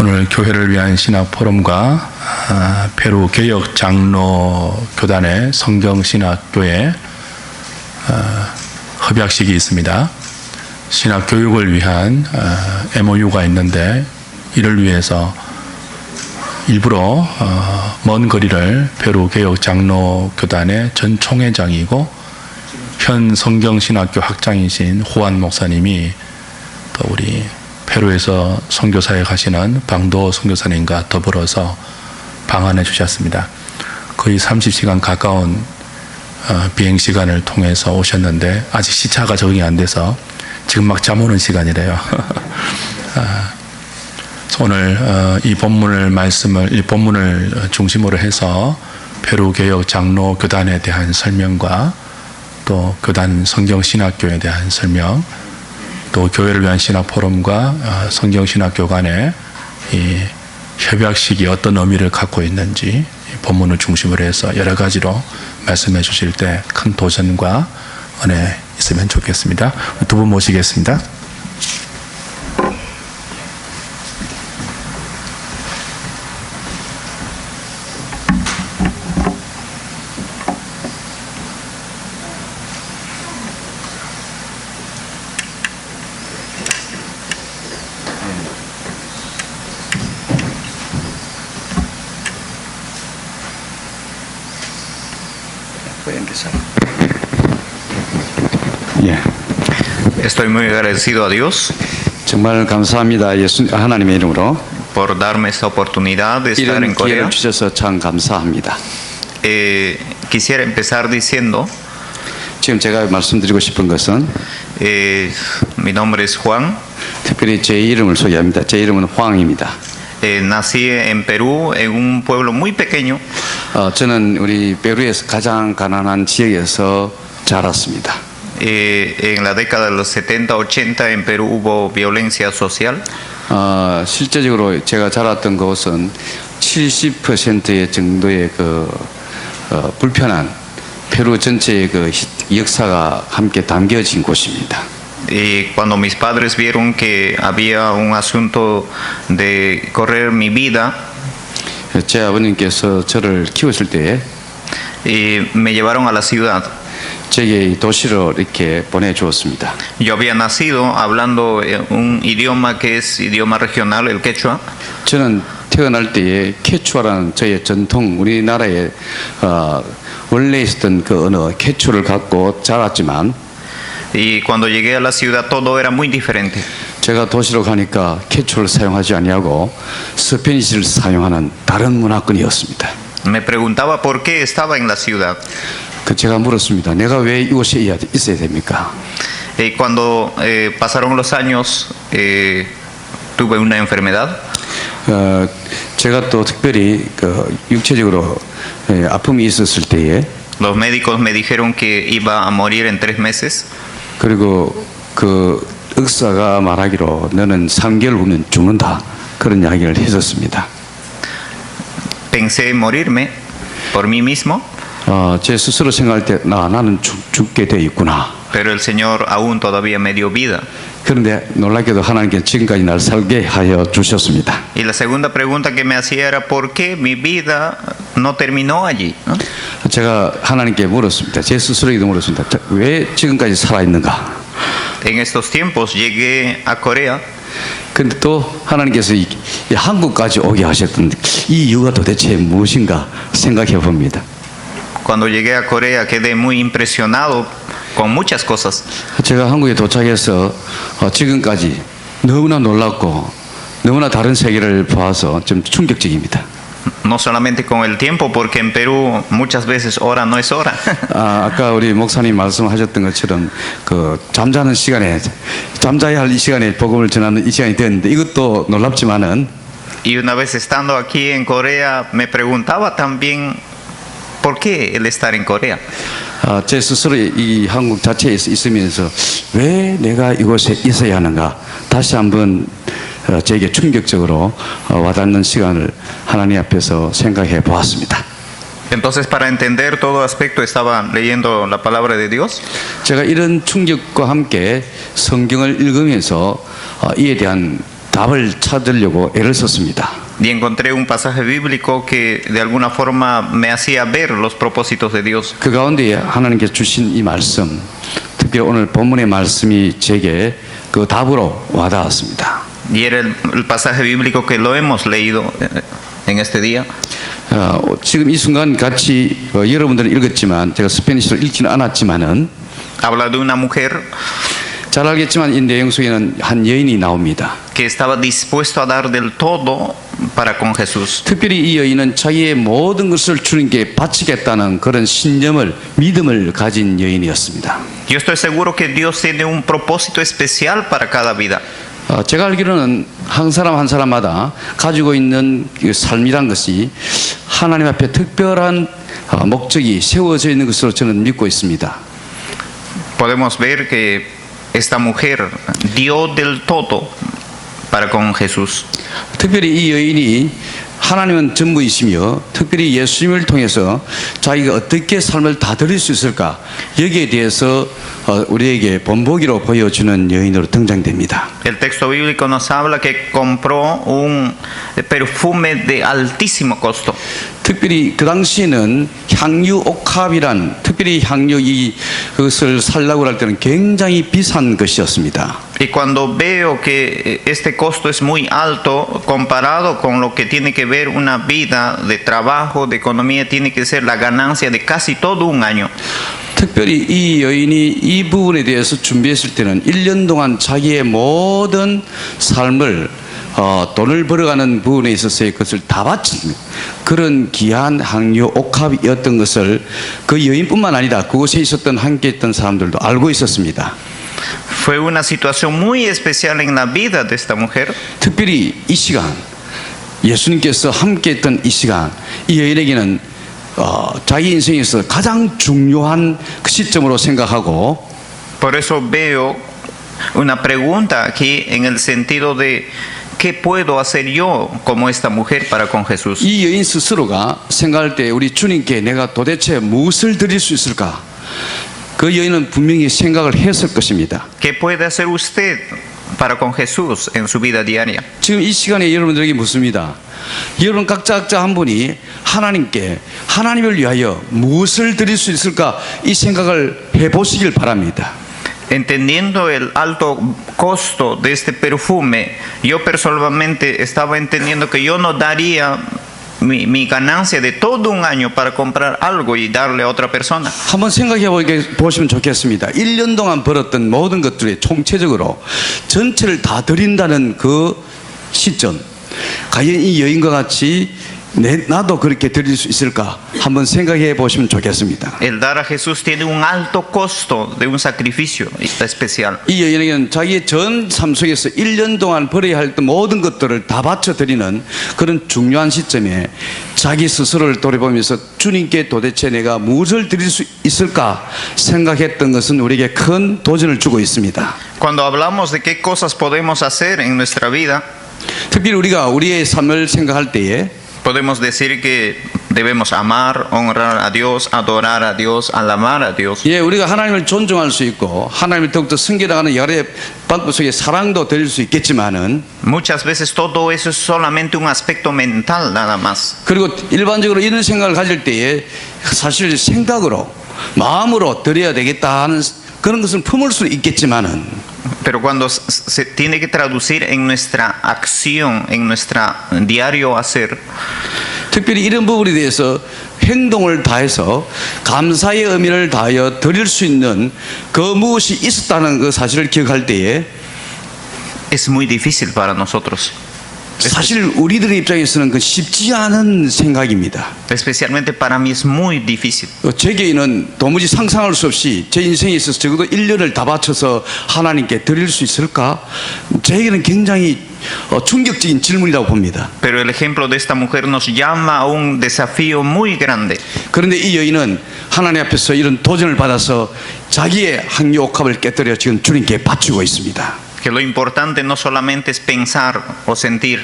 오늘 교회를 위한 신학 포럼과 페루 개혁 장로 교단의 성경 신학교회 협약식이 있습니다. 신학 교육을 위한 MOU가 있는데 이를 위해서 일부러 먼 거리를 페루 개혁 장로 교단의 전 총회장이고 현 성경 신학교 학장이신 호안 목사님이 또 우리 페루에서 선교사역 하시는 방도 선교사님과 더불어서 방한해 주셨습니다. 거의 30시간 가까운 비행시간을 통해서 오셨는데 아직 시차가 적응이 안 돼서 지금 막 잠 오는 시간이래요. 오늘 이 본문을 중심으로 해서 페루 개혁 장로 교단에 대한 설명과 또 교단 성경 신학교에 대한 설명, 또 교회를 위한 신학 포럼과 성경 신학교 간의 이 협약식이 어떤 의미를 갖고 있는지 본문을 중심으로 해서 여러 가지로 말씀해 주실 때 큰 도전과 은혜 있으면 좋겠습니다. 두 분 모시겠습니다. Estoy muy agradecido a Dios 정말 감사합니다. 하나님의 이름으로 por darme esta oportunidad de estar 이런 en 기회를 Corea. 주셔서 참 감사합니다. Quisiera empezar diciendo, 지금 제가 말씀드리고 싶은 것은 mi nombre es Juan, 특별히 제 이름을 소개합니다. 제 이름은 황입니다. nací en Perú, en un pueblo muy pequeño. 저는 우리 페루에서 가장 가난한 지역에서 자랐습니다. En la década de los 70, 80 en Perú hubo violencia social. 실제적으로 제가 자랐던 곳은 70%의 정도의 불편한 페루 전체의 역사가 함께 담겨진 곳입니다. Y cuando mis padres vieron que había un asunto de correr mi vida, 제 아버님께서 저를 키우실 때에 me llevaron a la ciudad. 제게 도시로 이렇게 보내주었습니다. Yo había nacido hablando un idioma que es idioma regional, el quechua. 저는 태어날 때에 케추아라는 저의 전통 우리나라에 원래 있었던 그 언어 케추를 갖고 자랐지만 Y cuando llegué a la ciudad todo era muy diferente. 제가 도시로 가니까 케추를 사용하지 아니하고 스페니시를 사용하는 다른 문화권이었습니다. Me preguntaba por qué estaba en la ciudad. 제가 물었습니다. 내가 왜 이곳에 있어야 됩니까? Y cuando pasaron los años tuve una enfermedad. 제가 또 특별히 육체적으로 아픔이 있었을 때에 Los médicos me dijeron que iba a morir en 3 meses. 그리고 의사가 말하기로 너는 3개월 후면 죽는다 그런 이야기를 했었습니다. Pensé morirme por mí mismo. 제 스스로 생각할 때 나는 죽게 돼 있구나. Pero el Señor aún todavía me dio vida. 그런데 놀랍게도 하나님께서 지금까지 날 살게 하여 주셨습니다. Y la segunda pregunta que me hacía era ¿por qué mi vida no terminó allí? ¿No? 제가 하나님께 물었습니다. 제 스스로에게도 물었습니다. 왜 지금까지 살아있는가? En estos tiempos llegué a Corea. 그런데 또 하나님께서 이 한국까지 오게 하셨던 이 이유가 도대체 무엇인가 생각해 봅니다. Cuando llegué a Corea quedé muy impresionado con muchas cosas. 제가 한국에 도착해서 지금까지 너무나 놀랍고 너무나 다른 세계를 봐서 좀 충격적입니다. No solamente con el tiempo, porque en Perú muchas veces hora no es hora. 아까 우리 목사님 말씀하셨던 것처럼 잠자는 시간에 잠자야 할 이 시간에 복음을 전하는 이 시간이 되었는데 이것도 놀랍지만은 Y una vez estando aquí en Corea me preguntaba también ¿por qué el estar en Corea? 제 스스로 이 한국 자체에 있으면서 왜 내가 이곳에 있어야 하는가 다시 한번 제게 충격적으로 와닿는 시간을 하나님 앞에서 생각해 보았습니다. Entonces, para entender todo aspecto, estaba leyendo la palabra de Dios. 제가 이런 충격과 함께 성경을 읽으면서 이에 대한 답을 찾으려고 애를 썼습니다. Y encontré un pasaje bíblico que de alguna forma me hacía ver los propósitos de Dios. 그 가운데 하나님께서 주신 이 말씀, 특히 오늘 본문의 말씀이 제게 그 답으로 와닿았습니다. Y era el pasaje bíblico que lo hemos leído en este día. 지금 이 순간 같이 여러분들은 읽었지만 제가 스페니쉬로 읽지는 않았지만은 Habla de una mujer 잘 알겠지만 이 내용 속에는 한 여인이 나옵니다. que estaba dispuesto a dar del todo para con Jesús. 특별히 이 여인은 자기의 모든 것을 주님께 바치겠다는 그런 신념을 믿음을 가진 여인이었습니다. Yo estoy seguro que Dios tiene un propósito especial para cada vida. 제가 알기로는 한 사람 한 사람마다 가지고 있는 그 삶이란 것이 하나님 앞에 특별한 목적이 세워져 있는 것으로 저는 믿고 있습니다. Podemos ver que esta mujer dio del todo para con Jesús. 특별히 이 여인이 하나님은 전부이시며 특별히 예수님을 통해서 자기가 어떻게 삶을 다 드릴 수 있을까 여기에 대해서 우리에게 본보기로 보여주는 여인으로 등장됩니다. El texto bíblico nos habla que compró un perfume de altísimo costo. 특별히 그 당시에는 향유 옥합이란 특별히 향유 그것을 살라고 할 때는 굉장히 비싼 것이었습니다. Y cuando veo que este costo es muy alto comparado con lo que tiene que ver una vida de trabajo, de economía, tiene que ser la ganancia de casi todo un año. 특별히 이 여인이 이 부분에 대해서 준비했을 때는 1년 동안 자기의 모든 삶을 돈을 벌어가는 부분에 있어서의 것을 다 바친 그런 귀한 향유 옥합이었던 것을 그 여인뿐만 아니라 그곳에 있었던 함께 있던 사람들도 알고 있었습니다. Fue una situación muy especial en la vida de esta mujer. 특별히 이 시간 예수님께서 함께 했던 이 시간 이 여인에게는 자기 인생에서 가장 중요한 그 시점으로 생각하고 Por eso veo una pregunta aquí en el sentido de ¿qué puedo hacer yo como esta mujer para con Jesús? 이 여인 스스로가 생각할 때 우리 주님께 내가 도대체 무엇을 드릴 수 있을까? 그 여인은 분명히 생각을 했을 것입니다. ¿Qué puede hacer usted para con Jesús en su vida diaria? 지금 이 시간에 여러분들에게 묻습니다. 여러분 각자 한 분이 하나님께 하나님을 위하여 무엇을 드릴 수 있을까? 이 생각을 해보시길 바랍니다. Entendiendo el alto costo de este perfume, yo personalmente estaba entendiendo que yo no daría mi ganancia de todo un año para comprar algo y darle a otra persona. 한번 생각해 보시면 좋겠습니다. 1년 동안 벌었던 모든 것들이 총체적으로 전체를 다 드린다는 그 시점. 과연 이 여인과 같이 나도 그렇게 드릴 수 있을까? 한번 생각해 보시면 좋겠습니다. El dar a Jesús tiene un alto costo de un sacrificio especial. 이 여인에게는 자기의 전 삶 속에서 1년 동안 벌어야 할 모든 것들을 다 바쳐드리는 그런 중요한 시점에 자기 스스로를 돌아보면서 주님께 도대체 내가 무엇을 드릴 수 있을까 생각했던 것은 우리에게 큰 도전을 주고 있습니다. Cuando hablamos de qué cosas podemos hacer en nuestra vida, 특별히 우리가 우리의 삶을 생각할 때에 podemos decir que debemos amar, honrar a Dios, adorar a Dios, alabar a Dios. 예, 우리가 하나님을 존중할 수 있고 하나님을 더욱더 섬겨나가는 여러 방법 속에 사랑도 드릴 수 있겠지만은 Muchas veces todo eso es solamente un aspecto mental nada más. 그리고 일반적으로 이런 생각을 가질 때에 사실 생각으로 마음으로 드려야 되겠다 하는 그런 것을 품을 수 있겠지만은 Pero cuando se tiene que traducir en nuestra acción, en nuestro diario hacer, 특별히 이런 부분에 대해서 행동을 다해서 감사의 의미를 다하여 드릴 수 있는 그 무엇이 있었다는 그 사실을 기억할 때에 es muy difícil para nosotros. 사실 우리들의 입장에서는 그 쉽지 않은 생각입니다. Especialmente para mí es muy difícil. 제게는 도무지 상상할 수 없이 제 인생에 있어서 적어도 1년을 다 바쳐서 하나님께 드릴 수 있을까? 제게는 굉장히 충격적인 질문이라고 봅니다. Pero el ejemplo de esta mujer nos llama a un desafío muy grande. 그런데 이 여인은 하나님 앞에서 이런 도전을 받아서 자기의 향유 옥합을 깨뜨려 지금 주님께 바치고 있습니다. Que lo importante no solamente es pensar o sentir.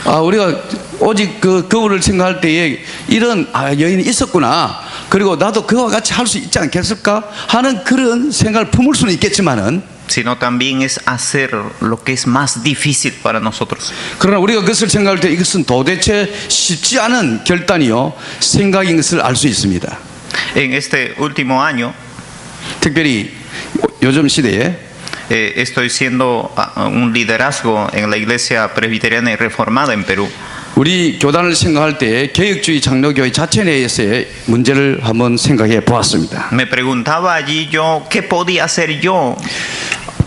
우리가 오직 그분을 생각할 때에 이런 여인이 있었구나. 그리고 나도 그와 같이 할 수 있지 않겠을까 하는 그런 생각을 품을 수는 있겠지만은 sino también es hacer lo que es más difícil para nosotros. 그러나 우리가 그것을 생각할 때 이것은 도대체 쉽지 않은 결단이요 생각인 것을 알 수 있습니다. En este último año 특별히 요즘 시대에 estoy siendo un liderazgo en la iglesia presbiteriana y reformada en Perú. 우리 교단을 생각할 때 개혁주의 장로교회 자체 내에서의 문제를 한번 생각해 보았습니다. Me preguntaba allí yo, ¿qué podía hacer yo?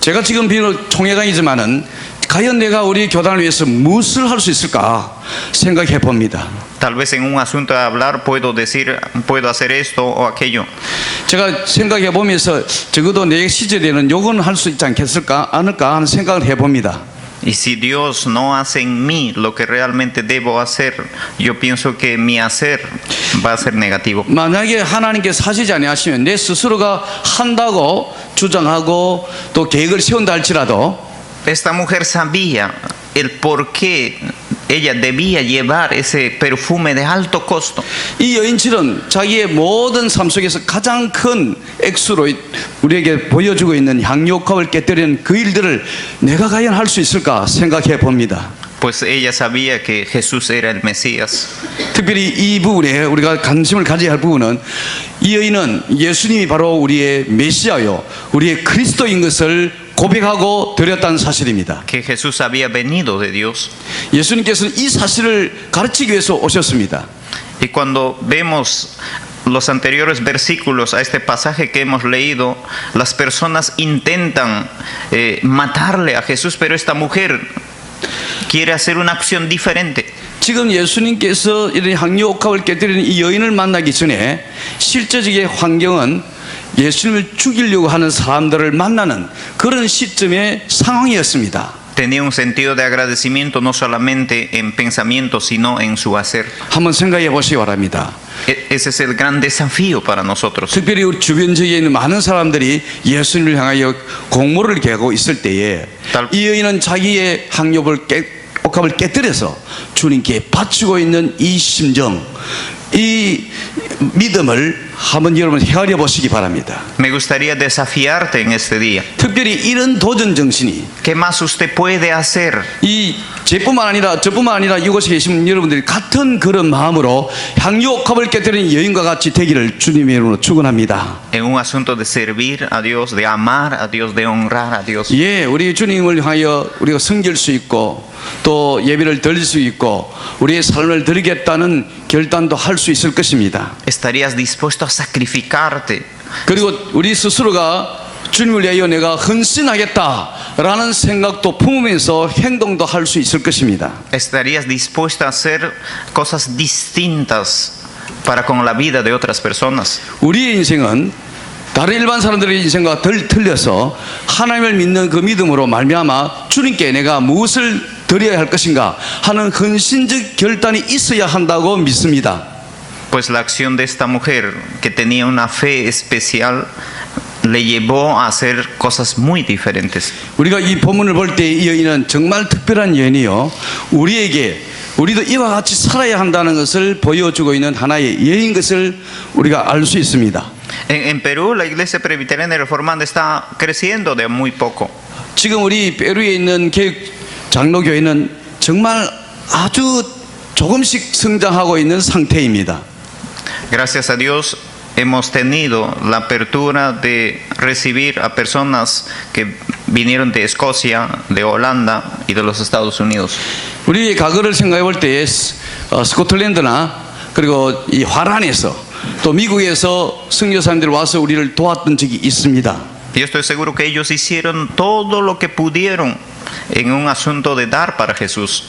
제가 지금 비록 총회장이지만은 과연 내가 우리 교단을 위해서 무엇을 할 수 있을까 생각해 봅니다. Tal vez en un asunto de hablar puedo decir, puedo hacer esto o aquello. 제가 생각해 보면서 적어도 내 시절에는 요건 할 수 있지 않겠을까 않을까 하는 생각을 해 봅니다. Y si Dios no hace en mí lo que realmente debo hacer, yo pienso que mi hacer va a ser negativo. 만약에 하나님께서 하시지 아니하시면 내 스스로가 한다고 주장하고 또 계획을 세운다 할지라도 Esta mujer sabía el por qué ella debía llevar ese perfume de alto costo. 이 여인처럼 자기의 모든 삶 속에서 가장 큰 액수로 우리에게 보여주고 있는 향유옥합을 깨뜨리는 그 일들을 내가 과연 할 수 있을까 생각해 봅니다. Pues ella sabía que Jesús era el Mesías. 특별히 이 부분에 우리가 관심을 가져야 할 부분은 이 여인은 예수님이 바로 우리의 메시아요 우리의 그리스도인 것을 고백하고 드렸다는 사실입니다. Que Jesús había venido de Dios. 예수님께서는 이 사실을 가르치기 위해서 오셨습니다. Y cuando vemos los anteriores versículos a este pasaje que hemos leído, las personas intentan matarle a Jesús, pero esta mujer quiere hacer una acción diferente. 지금 예수님께서 이런 향유옥합을 깨뜨리는 이 여인을 만나기 전에 실제적인 환경은 예수님을 죽이려고 하는 사람들을 만나는 그런 시점의 상황이었습니다. Tenía un sentido de agradecimiento no solamente en pensamiento, sino en su hacer. 한번 생각해 보시기 바랍니다. Ese es el gran desafío para nosotros. 특별히 우리 주변 지역에 있는 많은 사람들이 예수님을 향하여 공모를 개하고 있을 때에 이 여인은 자기의 옥합을 깨뜨려서 주님께 바치고 있는 이 심정, 이 믿음을 한번 여러분 헤아려 보시기 바랍니다. Me gustaría desafiarte en este día. 특별히 이런 도전 정신이 ¿Qué más usted puede hacer? 이 저뿐만 아니라 이곳에 계신 여러분들이 같은 그런 마음으로 향유옥합을 깨뜨리는 여인과 같이 되기를 주님의 이름으로 축원합니다. En un asunto de servir a Dios, de amar a Dios, de honrar a Dios. 예, 우리 주님을 향하여 우리가 섬길 수 있고 또 예배를 드릴 수 있고 우리의 삶을 드리겠다는 결단도 할 수 있을 것입니다. ¿Estarías dispuesto a sacrificarte? 그리고 우리 스스로가 주님을 위하여 내가 헌신하겠다라는 생각도 품으면서 행동도 할 수 있을 것입니다. ¿Estarías dispuesto a hacer cosas distintas para con la vida de otras personas? 우리의 인생은 다른 일반 사람들의 인생과 덜 틀려서 하나님을 믿는 그 믿음으로 말미암아 주님께 내가 무엇을 드려야 할 것인가 하는 헌신적 결단이 있어야 한다고 믿습니다. Pues la acción de esta mujer que tenía una fe especial le llevó a hacer cosas muy diferentes. 우리가 이 본문을 볼 때 이 여인은 정말 특별한 여인이요 우리도 이와 같이 살아야 한다는 것을 보여주고 있는 하나의 여인 것을 우리가 알 수 있습니다. En Perú la iglesia presbiteriana y reformada está creciendo de muy poco. 지금 우리 페루에 있는 개혁 장로교회는 정말 아주 조금씩 성장하고 있는 상태입니다. Gracias a Dios hemos tenido la apertura de recibir a personas que vinieron de Escocia, de Holanda y de los Estados Unidos. 우리 과거를 생각해 볼 때 스코틀랜드나 그리고 이 화란에서 또 미국에서 선교사님들이 와서 우리를 도왔던 적이 있습니다. Yo estoy seguro que ellos hicieron todo lo que pudieron en un asunto de dar para Jesús.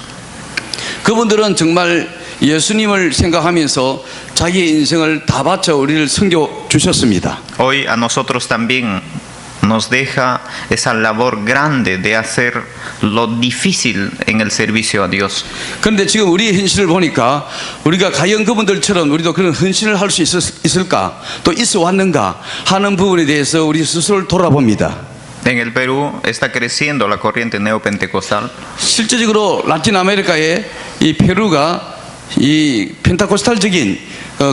그분들은 정말 예수님을 생각하면서 자기의 인생을 다 바쳐 우리를 섬겨 주셨습니다. Hoy a nosotros también nos deja esa labor grande de hacer lo difícil en el servicio a Dios. 그런데 지금 우리의 현실을 보니까 우리가 과연 그분들처럼 우리도 그런 헌신을 할 수 있을까 또 있어 왔는가 하는 부분에 대해서 우리 스스로를 돌아봅니다. En el Perú está creciendo la corriente neopentecostal. 실제적으로 라틴 아메리카의 이 페루가 이 펜타코스탈적인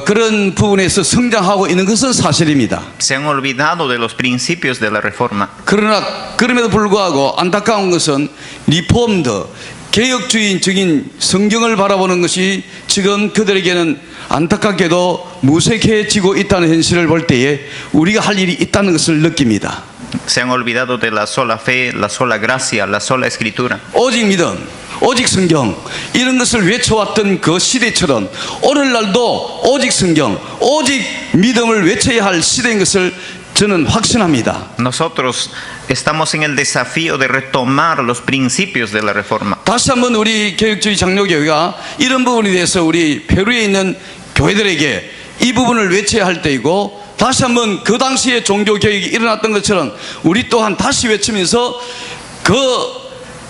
그런 부분에서 성장하고 있는 것은 사실입니다. Se han olvidado de los principios de la reforma. 그러나 그럼에도 불구하고 안타까운 것은 리폼드 개혁주의적인 성경을 바라보는 것이 지금 그들에게는 안타깝게도 무색해지고 있다는 현실을 볼 때에 우리가 할 일이 있다는 것을 느낍니다. Se han olvidado de la sola fe, la sola gracia, la sola escritura. 오직 믿음, 오직 성경 이런 것을 외쳐왔던 그 시대처럼 오늘날도 오직 성경, 오직 믿음을 외쳐야 할 시대인 것을 저는 확신합니다. Nosotros estamos en el desafío de retomar los principios de la reforma. 다시 한번 우리 개혁주의 장로교회가 이런 부분에 대해서 우리 페루에 있는 교회들에게 이 부분을 외쳐야 할 때이고, 다시 한번 그 당시에 종교개혁이 일어났던 것처럼 우리 또한 다시 외치면서 그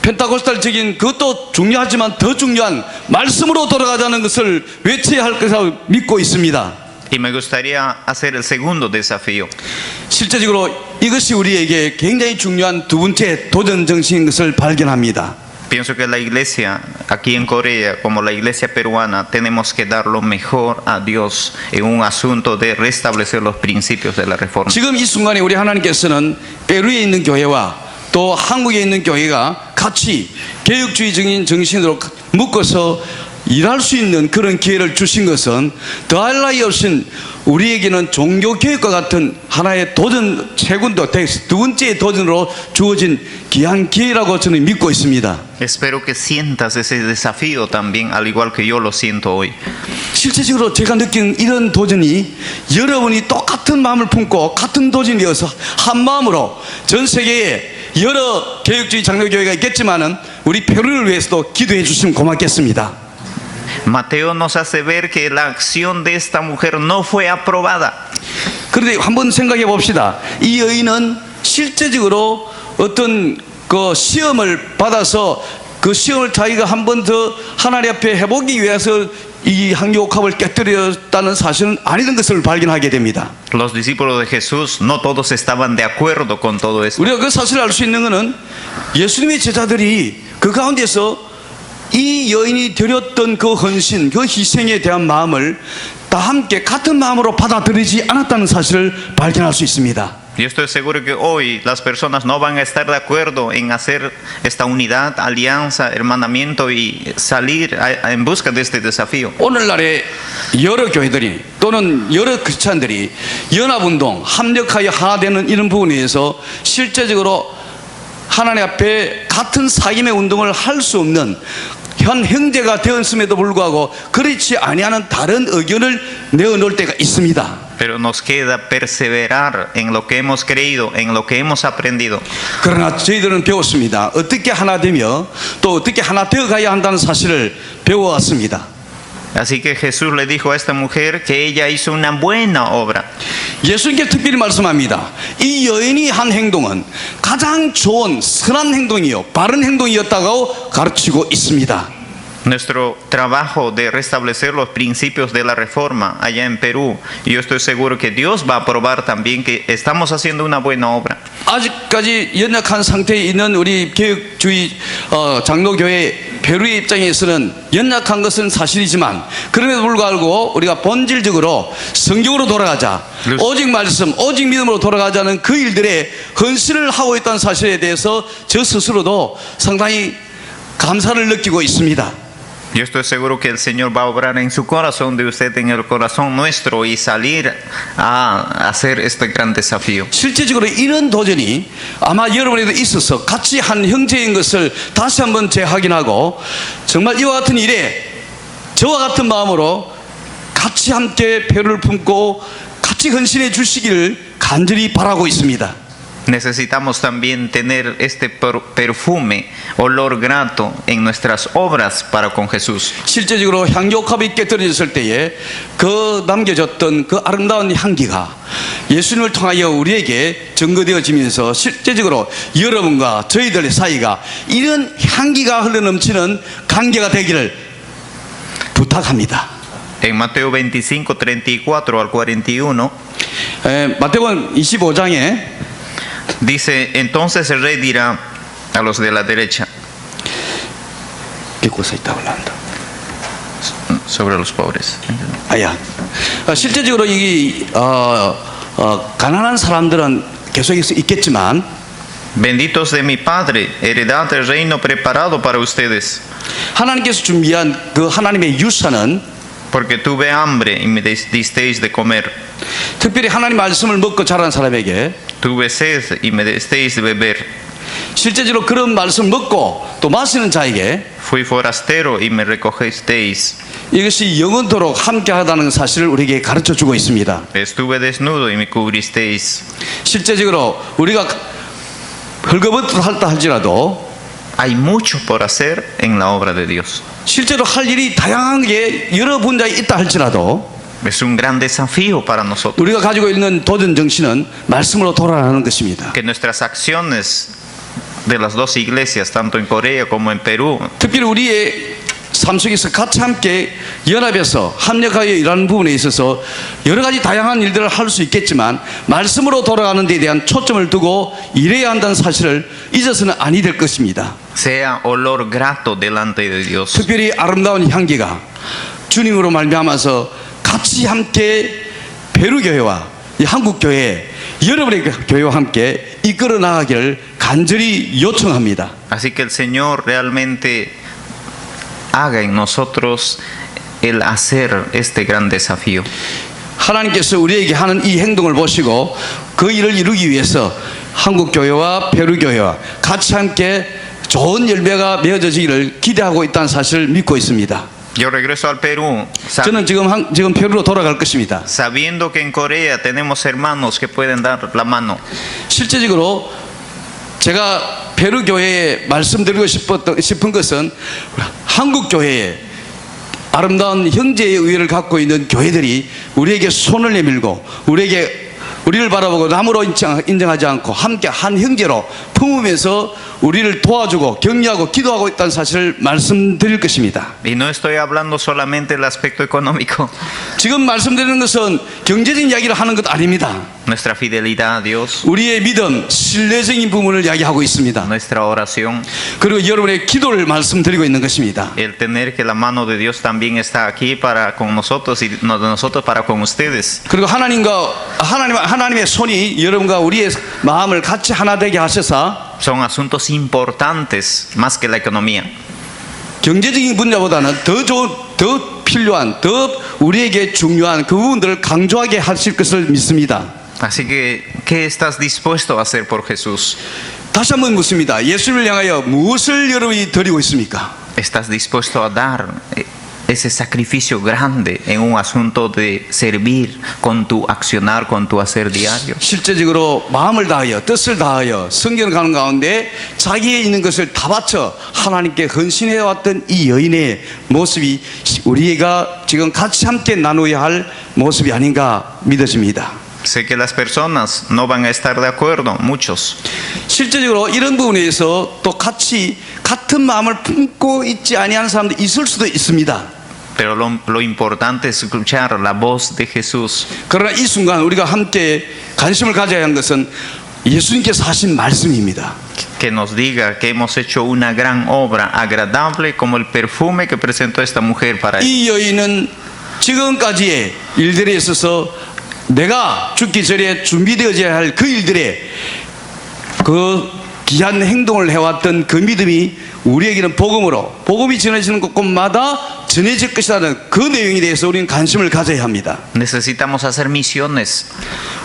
펜타고스탈적인 그것도 중요하지만 더 중요한 말씀으로 돌아가자는 것을 외쳐야 할 것이라고 믿고 있습니다. Y me gustaría hacer el segundo desafío. 실제적으로 이것이 우리에게 굉장히 중요한 두 번째 도전 정신인 것을 발견합니다. Pienso que la iglesia aquí en Corea, como la iglesia peruana, tenemos que dar lo mejor a Dios en un asunto de restablecer los principios de la reforma. 지금 이 순간에 우리 하나님께서는 페루에 있는 교회와 또 한국에 있는 교회가 같이 개혁주의적인 정신으로 묶어서 일할 수 있는 그런 기회를 주신 것은 더할 나위 없이 우리에게는 종교개혁과 같은 하나의 도전, 두 번째의 도전으로 주어진 귀한 기회라고 저는 믿고 있습니다. Espero que sientas ese desafío también, al igual que yo lo siento hoy. 실제적으로 제가 느낀 이런 도전이 여러분이 똑같은 마음을 품고 같은 도전이어서 한 마음으로 전 세계에 여러 개혁주의 장로교회가 있겠지만은 우리 페루를 위해서도 기도해 주시면 고맙겠습니다. Mateo nos hace ver que la acción de esta mujer no fue aprobada. 그런데 한번 생각해 봅시다. 이 여인은 실제적으로 어떤 그 시험을 받아서 그 시험을 자기가 한 번 더 하나님 앞에 해보기 위해서 이 항교옥합을 깨뜨렸다는 사실은 아니던 것을 발견하게 됩니다. Los discípulos de Jesús no todos estaban de acuerdo con todo esto. 우리가 그 사실을 알 수 있는 것은 예수님의 제자들이 그 가운데서 이 여인이 드렸던 그 헌신, 그 희생에 대한 마음을 다 함께 같은 마음으로 받아들이지 않았다는 사실을 발견할 수 있습니다. Yo estoy seguro que hoy las personas no van a estar de acuerdo en hacer esta unidad, alianza, hermanamiento y salir en busca de este desafío. 오늘날의 여러 교회들이 또는 여러 크리스찬들이 연합운동, 합력하여 하나 되는 이런 부분에 의해서 실제적으로 하나님 앞에 같은 사귐의 운동을 할 수 없는 현 형제가 되었음에도 불구하고 그렇지 아니하는 다른 의견을 내어놓을 때가 있습니다. Pero nos queda perseverar en lo que hemos creído, en lo que hemos aprendido. 그러나 저희들은 배웠습니다. 어떻게 하나 되며 또 어떻게 하나 되어가야 한다는 사실을 배워왔습니다. Así que Jesús le dijo a esta mujer que ella hizo una buena obra. 예수님께 특별히 말씀합니다. 이 여인이 한 행동은 가장 좋은 선한 행동이요 바른 행동이었다고 가르치고 있습니다. Nuestro trabajo de restablecer los principios de la reforma allá en Perú, y yo estoy seguro que Dios va a aprobar también que estamos haciendo una buena obra. 아직까지 연약한 상태에 있는 우리 개혁주의 장로교회 페루의 입장에서는 연약한 것은 사실이지만 그럼에도 불구하고 우리가 본질적으로 성경으로 돌아가자, 오직 말씀, 오직 믿음으로 돌아가자는 그 일들에 헌신을 하고 있다는 사실에 대해서 저 스스로도 상당히 감사를 느끼고 있습니다. Yo estoy seguro que el Señor va a obrar en su corazón de usted, en el corazón nuestro, y salir a hacer este gran desafío. 실제적으로 이런 도전이 아마 여러분에도 있어서 같이 한 형제인 것을 다시 한번 재확인하고 정말 이와 같은 일에 저와 같은 마음으로 같이 함께 배를 품고 같이 헌신해 주시기를 간절히 바라고 있습니다. Necesitamos también tener este perfume, olor grato en nuestras obras para con Jesús. 실제적으로 향교옥합이 깨뜨려졌을 때에 그 남겨졌던 그 아름다운 향기가 예수님을 통하여 우리에게 증거되어지면서 실제적으로 여러분과 저희들의 사이가 이런 향기가 흘러넘치는 관계가 되기를 부탁합니다. En Mateo 25, 34 al 41, 마태복음 25장에 dice: entonces el rey dirá a los de la derecha, ¿Qué cosa está hablando? sobre los pobres. 아야. 실제적으로 이 가난한 사람들은 계속 있겠지만 Benditos de mi Padre, heredad del reino preparado para ustedes, 하나님께서 준비한 그 하나님의 유산은 porque tuve hambre y me disteis de comer, 특별히 하나님 말씀을 먹고 자란 사람에게 tuve sed y me disteis de beber, 실제적으로 그런 말씀을 먹고 또 마시는 자에게 fui forastero y me recogisteis, 이것이 영원토록 함께하다는 사실을 우리에게 가르쳐 주고 있습니다. estuve desnudo y me cubristeis. 실제적으로 우리가 헐거벗었다 할지라도 Hay mucho por hacer en la obra de Dios. 실제로 할 일이 다양한 게 여러 분야에 있다 할지라도 Es un gran desafío para nosotros 우리가 가지고 있는 도전 정신은 말씀으로 돌아가는 것입니다. que nuestras acciones de las dos iglesias, tanto en Corea como en Perú, 특별히 우리의 삶 속에서 같이 함께 연합해서 합력하여 일하는 부분에 있어서 여러 가지 다양한 일들을 할 수 있겠지만 말씀으로 돌아가는 데 대한 초점을 두고 일해야 한다는 사실을 잊어서는 아니 될 것입니다. sea olor grato delante de Dios. 특별히 아름다운 향기가 주님으로 말미암아서 같이 함께 베루 교회와 이 한국 교회 여러분의 교회와 함께 이끌어 나가기를 간절히 요청합니다. Así que el Señor realmente haga en nosotros el hacer este gran desafío. 하나님께서 우리에게 하는 이 행동을 보시고 그 일을 이루기 위해서 한국 교회와 페루 교회와 같이 함께 좋은 열매가 맺어지기를 기대하고 있다는 사실을 믿고 있습니다. Yo regreso al Perú 저는 지금 페루로 돌아갈 것입니다. sabiendo que en Corea tenemos hermanos que pueden dar la mano. 실제적으로 제가 페루 교회에 말씀드리고 싶은 것은 한국 교회에 아름다운 형제의 의회를 갖고 있는 교회들이 우리에게 손을 내밀고 우리를 바라보고 남으로 인정하지 않고 함께 한 형제로 품으면서 우리를 도와주고 격려하고 기도하고 있다는 사실을 말씀드릴 것입니다. Y no estoy hablando solamente del aspecto económico, 지금 말씀드리는 것은 경제적인 이야기를 하는 것 아닙니다. nuestra fidelidad a Dios, 우리의 믿음, 신뢰적인 부분을 이야기하고 있습니다. nuestra oración, 그리고 여러분의 기도를 말씀드리고 있는 것입니다. el tener que la mano de Dios también está aquí para con nosotros y no de nosotros para con ustedes. 그리고 하나님의 손이 여러분과 우리의 마음을 같이 하나 되게 하셔서 Son asuntos importantes más que la economía. 경제적인 분야보다는 더 필요한, 더 우리에게 중요한 그 부분들을 강조하게 하실 것을 믿습니다. Así que, ¿qué estás dispuesto a hacer por Jesús? 다시 한번 묻습니다. 예수를 향하여 무엇을 여러분이 드리고 있습니까? ¿Estás dispuesto a dar ese sacrificio grande en un asunto de servir con tu accionar, con tu hacer diario? 실제적으로 마음을 다하여 뜻을 다하여 성경을 가는 가운데 자기에 있는 것을 다 바쳐 하나님께 헌신해 왔던 이 여인의 모습이 우리가 지금 같이 함께 나누어야 할 모습이 아닌가 믿어집니다. Sé que las personas no van a estar de acuerdo, muchos. 실제적으로 이런 부분에 대해서 또 같은 마음을 품고 있지 아니하는 사람도 있을 수도 있습니다. Pero lo importante es escuchar la voz de Jesús. 그러나 이 순간 우리가 함께 관심을 가져야 하는 것은 예수님께서 하신 말씀입니다. Que nos diga que hemos hecho una gran obra agradable como el perfume que presentó esta mujer para él. 이 여인은 지금까지의 일들에 있어서 내가 죽기 전에 준비되어져야 할 그 일들에 그 귀한 행동을 해왔던 그 믿음이 우리에게는 복음이 전해지는 곳곳마다 전해질 것이라는 그 내용에 대해서 우리는 관심을 가져야 합니다. Necesitamos hacer misiones.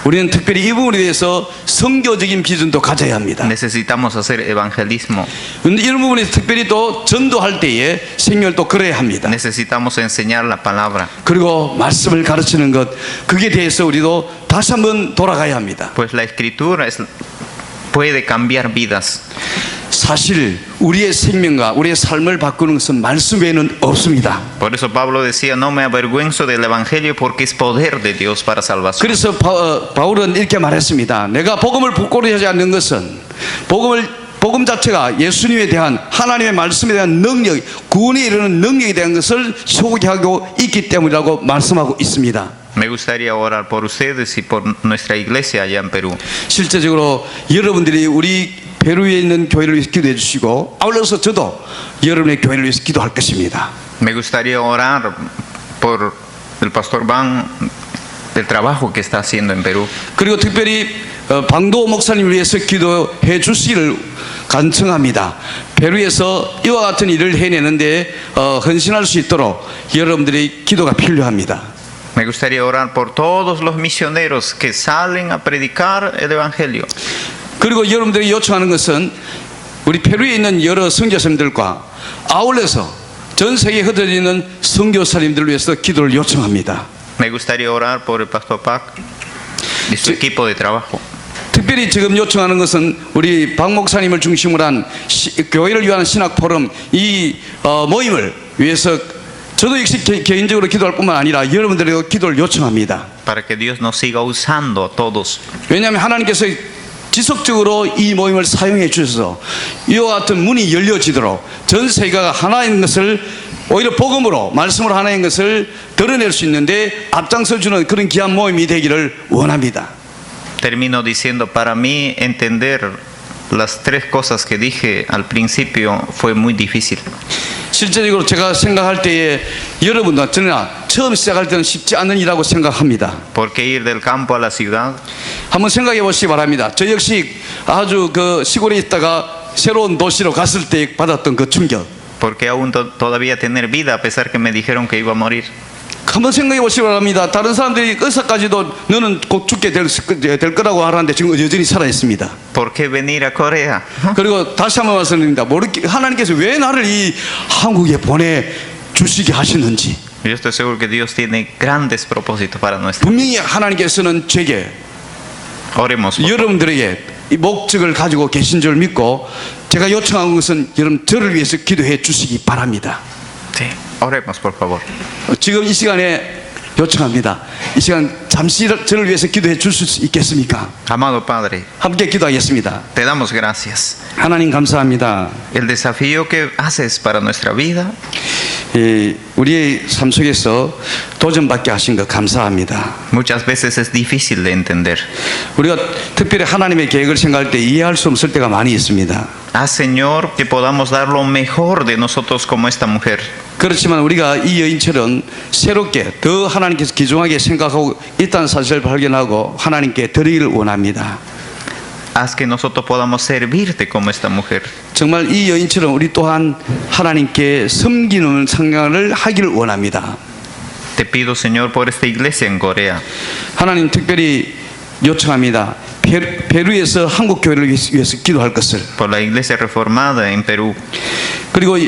우리는 특별히 이 부분에 대해서 선교적인 비전도 가져야 합니다. Necesitamos hacer evangelismo. 그런데 이런 부분에서 특별히 또 전도할 때에 생명을 또 그려야 합니다. Necesitamos enseñar la palabra. 그리고 말씀을 가르치는 것, 그게 대해서 우리도 다시 한번 돌아가야 합니다. Pues la escritura puede cambiar vidas. 사실 우리의 생명과 우리의 삶을 바꾸는 것은 말씀 외에는 없습니다. Por eso Pablo decía, no me avergüenzo del evangelio porque es poder de Dios para salvación. 그래서 바울은 이렇게 말했습니다. 내가 복음을 부끄러워하지 하지 않는 것은 복음 자체가 예수님에 대한 하나님의 말씀에 대한 능력, 구원에 이르는 능력에 대한 것을 소개하고 있기 때문이라고 말씀하고 있습니다. Me gustaría orar por ustedes y por nuestra iglesia allá en Perú. 실제적으로 여러분들이 우리 페루에 있는 교회를 위해서 기도해 주시고 아울러서 저도 여러분의 교회를 위해서 기도할 것입니다. Me gustaría orar por el pastor Van, el trabajo que está haciendo en Perú. 그리고 특별히 방도 목사님을 위해서 기도해 주시기를 간청합니다. 페루에서 이와 같은 일을 해내는데 헌신할 수 있도록 여러분들의 기도가 필요합니다. Me gustaría orar por todos los misioneros que salen a predicar el Evangelio. 그리고 여러분들이 요청하는 것은 우리 페루에 있는 여러 선교사님들과 아울러서 전 세계에 흩어져 있는 선교사님들을 위해서 기도를 요청합니다. Me gustaría orar por el pastor Pac y su equipo de trabajo. 특별히 지금 요청하는 것은 우리 박 목사님을 중심으로 한 교회를 위한 신학 포럼 이 모임을 위해서 저도 역시 개인적으로 기도할 뿐만 아니라 여러분들에게 기도를 요청합니다. Para que Dios nos siga usando a todos. 왜냐하면 하나님께서 지속적으로 이 모임을 사용해 주셔서 이와 같은 문이 열려지도록 전 세계가 하나인 것을 오히려 복음으로 말씀으로 하나인 것을 드러낼 수 있는데 앞장서 주는 그런 귀한 모임이 되기를 원합니다. Termino diciendo, para mí entender las tres cosas que dije al principio fue muy difícil. 실제적으로 제가 생각할 때에 여러분과 저나 처음 시작할 때는 쉽지 않은 일이라고 생각합니다. ¿Por qué ir del campo a la ciudad? 한번 생각해 보시기 바랍니다. 저 역시 아주 그 시골에 있다가 새로운 도시로 갔을 때 받았던 그 충격. ¿Por qué aún todavía tener vida a pesar que me dijeron que iba a morir? 한번 생각해 보시기 바랍니다. 다른 사람들이 의사까지도 너는 곧 죽게 될 거라고 하는데 지금 여전히 살아 있습니다. ¿Por qué venir a Corea? 그리고 다시 한번 말씀드립니다. 하나님께서 왜 나를 이 한국에 보내 주시게 하시는지 Yo estoy seguro que Dios tiene grandes propósitos para nuestra vida. 분명히 하나님께서는 제게 Oremos. Por favor. 여러분들에게 이 목적을 가지고 계신 줄 믿고 제가 요청한 것은 여러분 저를 위해서 기도해 주시기 바랍니다. Sí. Oremos, por favor. 지금 이 시간에 요청합니다. 이 시간 잠시 저를 위해서 기도해 줄 수 있겠습니까? Amado Padre, 함께 기도하겠습니다. te damos gracias. 하나님 감사합니다. El desafío que haces para nuestra vida, 우리의 삶 속에서 도전받게 하신 것 감사합니다. muchas veces es difícil de entender. 우리가 특별히 하나님의 계획을 생각할 때 이해할 수 없을 때가 많이 있습니다. Haz, Señor, que podamos dar lo mejor de nosotros como esta mujer. 그렇지만 우리가 이 여인처럼 새롭게 더 하나님께서 귀중하게 생각하고 있다는 사실을 발견하고 하나님께 드리기를 원합니다. Haz que nosotros podamos servirte como esta mujer. 정말 이 여인처럼 우리 또한 하나님께 섬기는 생각을 하기를 원합니다. Te pido, Señor, por esta iglesia en Corea. 하나님 특별히 요청합니다. 페루에서 한국 교회를 위해서 기도할 것을. Por la iglesia reformada en Perú. 그리고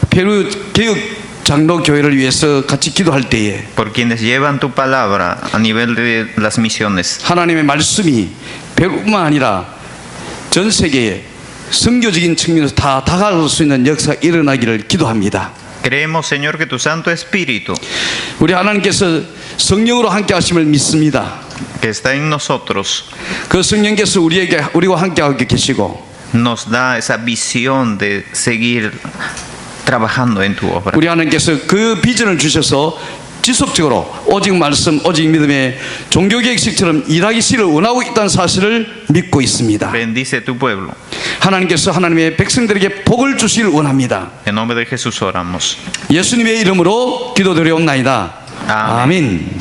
페루 개혁 장로 교회를 위해서 같이 기도할 때에 Por quienes llevan tu palabra a nivel de las misiones. 하나님의 말씀이 페루뿐만 아니라 전 세계에 선교적인 측면에서 다 다가갈 수 있는 역사가 일어나기를 기도합니다. Creemos, Señor, que tu Santo Espíritu, 우리 하나님께서 성령으로 함께 하심을 믿습니다. que está en nosotros, 그 성령께서 우리와 함께하고 계시고 nos da esa visión de seguir trabajando en tu obra. 우리 하나님께서 그 비전을 주셔서 지속적으로 오직 말씀, 오직 믿음의 종교개혁식처럼 일하기를 원하고 있다는 사실을 믿고 있습니다. Bendice tu pueblo. 하나님께서 하나님의 백성들에게 복을 주시길 원합니다. En nombre de Jesús oramos. 예수님의 이름으로 기도드려옵나이다. 아멘. 아멘.